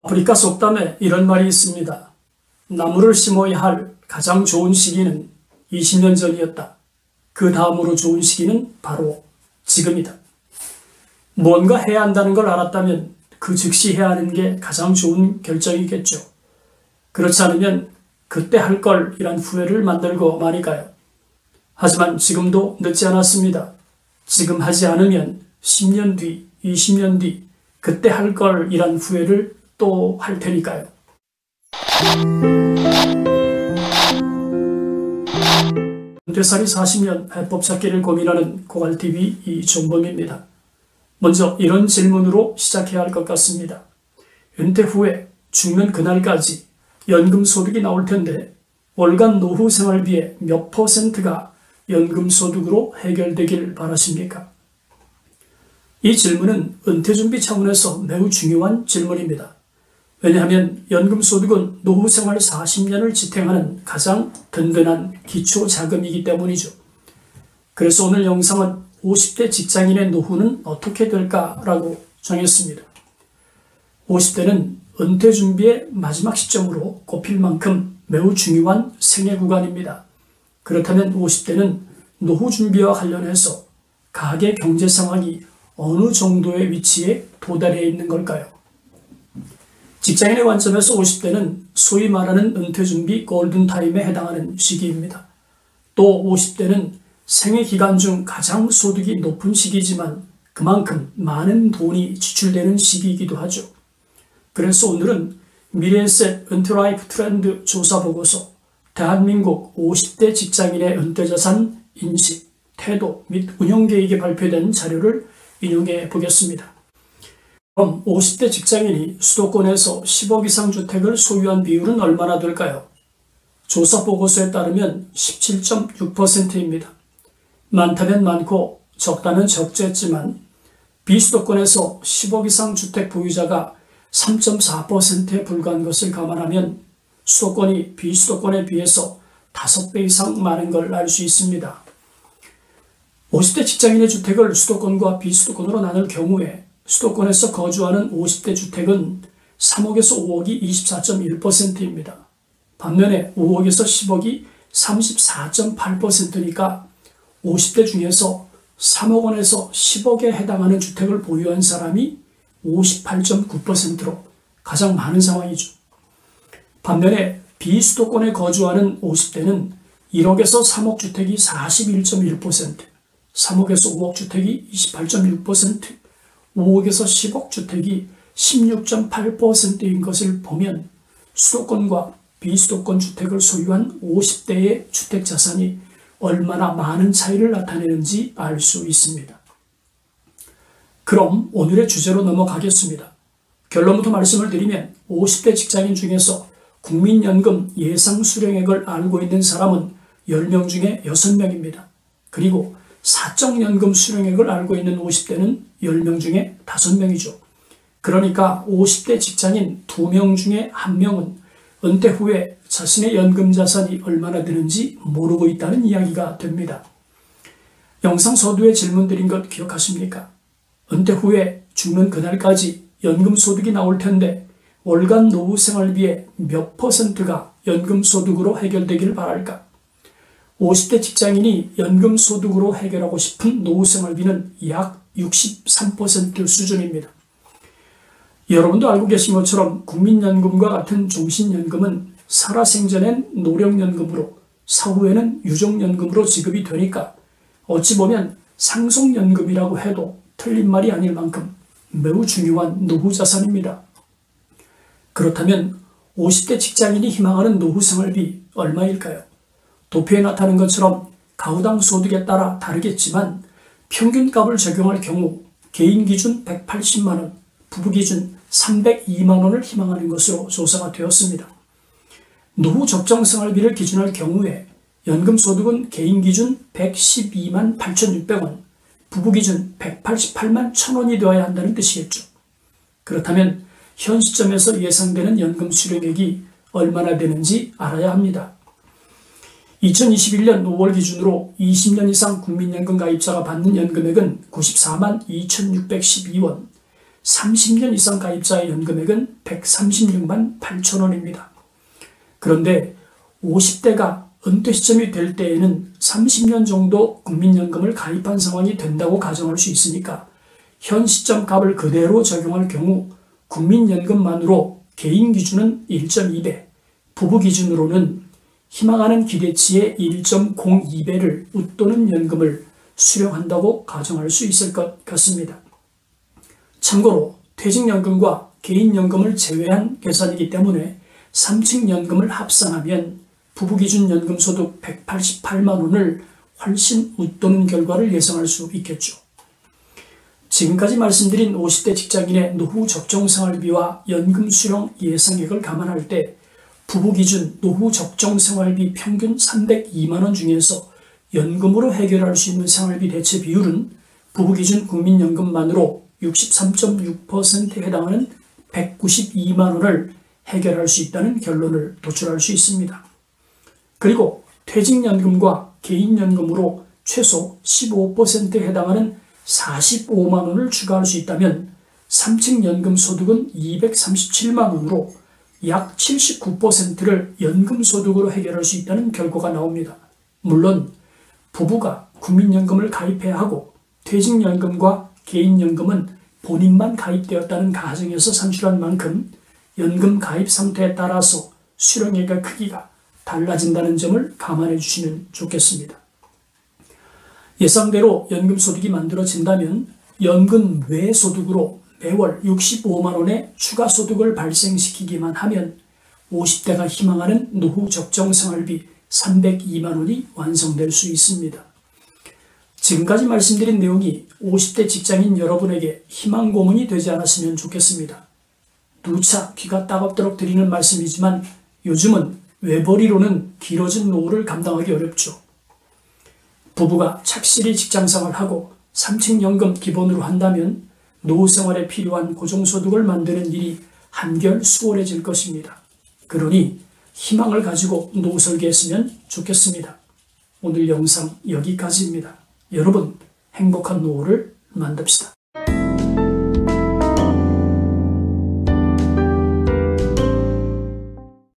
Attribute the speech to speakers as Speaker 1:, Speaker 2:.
Speaker 1: 아프리카 속담에 이런 말이 있습니다. 나무를 심어야 할 가장 좋은 시기는 20년 전이었다. 그 다음으로 좋은 시기는 바로 지금이다. 뭔가 해야 한다는 걸 알았다면 그 즉시 해야 하는 게 가장 좋은 결정이겠죠. 그렇지 않으면 그때 할 걸이란 후회를 만들고 마니까요. 하지만 지금도 늦지 않았습니다. 지금 하지 않으면 10년 뒤, 20년 뒤 그때 할 걸이란 후회를 또 할 테니까요. 은퇴살이 40년 해법 찾기를 고민하는 고갈TV 이종범입니다. 먼저 이런 질문으로 시작해야 할 것 같습니다. 은퇴 후에 죽는 그날까지 연금소득이 나올 텐데 월간 노후 생활비의 몇 %가 연금소득으로 해결되길 바라십니까? 이 질문은 은퇴준비 차원에서 매우 중요한 질문입니다. 왜냐하면 연금소득은 노후생활 40년을 지탱하는 가장 든든한 기초자금이기 때문이죠. 그래서 오늘 영상은 50대 직장인의 노후는 어떻게 될까라고 정했습니다. 50대는 은퇴 준비의 마지막 시점으로 꼽힐 만큼 매우 중요한 생애 구간입니다. 그렇다면 50대는 노후 준비와 관련해서 가계 경제 상황이 어느 정도의 위치에 도달해 있는 걸까요? 직장인의 관점에서 50대는 소위 말하는 은퇴 준비 골든타임에 해당하는 시기입니다. 또 50대는 생애 기간 중 가장 소득이 높은 시기지만 그만큼 많은 돈이 지출되는 시기이기도 하죠. 그래서 오늘은 미래에셋 은퇴라이프 트렌드 조사 보고서 대한민국 50대 직장인의 은퇴자산 인식, 태도 및 운영계획이 발표된 자료를 인용해 보겠습니다. 그럼 50대 직장인이 수도권에서 10억 이상 주택을 소유한 비율은 얼마나 될까요? 조사 보고서에 따르면 17.6%입니다. 많다면 많고 적다면 적겠지만 비수도권에서 10억 이상 주택 보유자가 3.4%에 불과한 것을 감안하면 수도권이 비수도권에 비해서 5배 이상 많은 걸 알 수 있습니다. 50대 직장인의 주택을 수도권과 비수도권으로 나눌 경우에 수도권에서 거주하는 50대 주택은 3억에서 5억이 24.1%입니다. 반면에 5억에서 10억이 34.8%니까 50대 중에서 3억 원에서 10억에 해당하는 주택을 보유한 사람이 58.9%로 가장 많은 상황이죠. 반면에 비수도권에 거주하는 50대는 1억에서 3억 주택이 41.1%, 3억에서 5억 주택이 28.6%, 5억에서 10억 주택이 16.8%인 것을 보면 수도권과 비수도권 주택을 소유한 50대의 주택자산이 얼마나 많은 차이를 나타내는지 알 수 있습니다. 그럼 오늘의 주제로 넘어가겠습니다. 결론부터 말씀을 드리면 50대 직장인 중에서 국민연금 예상 수령액을 알고 있는 사람은 10명 중에 6명입니다. 그리고 사적연금 수령액을 알고 있는 50대는 10명 중에 5명이죠. 그러니까 50대 직장인 2명 중에 1명은 은퇴 후에 자신의 연금 자산이 얼마나 되는지 모르고 있다는 이야기가 됩니다. 영상 서두에 질문 드린 것 기억하십니까? 은퇴 후에 죽는 그날까지 연금 소득이 나올 텐데 월간 노후 생활비의 몇 %가 연금 소득으로 해결되길 바랄까? 50대 직장인이 연금 소득으로 해결하고 싶은 노후 생활비는 약 63% 수준입니다. 여러분도 알고 계신 것처럼 국민연금과 같은 종신연금은 살아생전엔 노령연금으로 사후에는 유족연금으로 지급이 되니까 어찌 보면 상속연금이라고 해도 틀린 말이 아닐 만큼 매우 중요한 노후 자산입니다. 그렇다면 50대 직장인이 희망하는 노후 생활비 얼마일까요? 도표에 나타난 것처럼 가구당 소득에 따라 다르겠지만 평균값을 적용할 경우 개인 기준 180만 원, 부부 기준 302만 원을 희망하는 것으로 조사가 되었습니다. 노후 적정 생활비를 기준할 경우에 연금 소득은 개인 기준 112만 8,600원, 부부 기준 188만 1,000원이 되어야 한다는 뜻이겠죠. 그렇다면 현 시점에서 예상되는 연금 수령액이 얼마나 되는지 알아야 합니다. 2021년 5월 기준으로 20년 이상 국민연금 가입자가 받는 연금액은 94만 2,612원, 30년 이상 가입자의 연금액은 136만 8천 원입니다. 그런데 50대가 은퇴 시점이 될 때에는 30년 정도 국민연금을 가입한 상황이 된다고 가정할 수 있으니까 현 시점 값을 그대로 적용할 경우 국민연금만으로 개인 기준은 1.2배, 부부 기준으로는 희망하는 기대치의 1.02배를 웃도는 연금을 수령한다고 가정할 수 있을 것 같습니다. 참고로 퇴직연금과 개인연금을 제외한 계산이기 때문에 3층 연금을 합산하면 부부 기준 연금 소득 188만 원을 훨씬 웃도는 결과를 예상할 수 있겠죠. 지금까지 말씀드린 50대 직장인의 노후 적정 생활비와 연금 수령 예상액을 감안할 때 부부 기준 노후 적정 생활비 평균 302만 원 중에서 연금으로 해결할 수 있는 생활비 대체 비율은 부부 기준 국민연금만으로 63.6%에 해당하는 192만 원을 해결할 수 있다는 결론을 도출할 수 있습니다. 그리고 퇴직연금과 개인연금으로 최소 15%에 해당하는 45만 원을 추가할 수 있다면 3층 연금 소득은 237만 원으로 약 79%를 연금 소득으로 해결할 수 있다는 결과가 나옵니다. 물론 부부가 국민연금을 가입해야 하고 퇴직연금과 개인연금은 본인만 가입되었다는 가정에서 산출한 만큼 연금 가입 상태에 따라서 수령액의 크기가 달라진다는 점을 감안해 주시면 좋겠습니다. 예상대로 연금 소득이 만들어진다면 연금 외 소득으로 매월 65만 원의 추가 소득을 발생시키기만 하면 50대가 희망하는 노후 적정 생활비 302만 원이 완성될 수 있습니다. 지금까지 말씀드린 내용이 50대 직장인 여러분에게 희망 고문이 되지 않았으면 좋겠습니다. 누차 귀가 따갑도록 드리는 말씀이지만 요즘은 외벌이로는 길어진 노후를 감당하기 어렵죠. 부부가 착실히 직장생활하고 3층 연금 기본으로 한다면 노후 생활에 필요한 고정소득을 만드는 일이 한결 수월해질 것입니다. 그러니 희망을 가지고 노후 설계했으면 좋겠습니다. 오늘 영상 여기까지입니다. 여러분 행복한 노후를 만듭시다.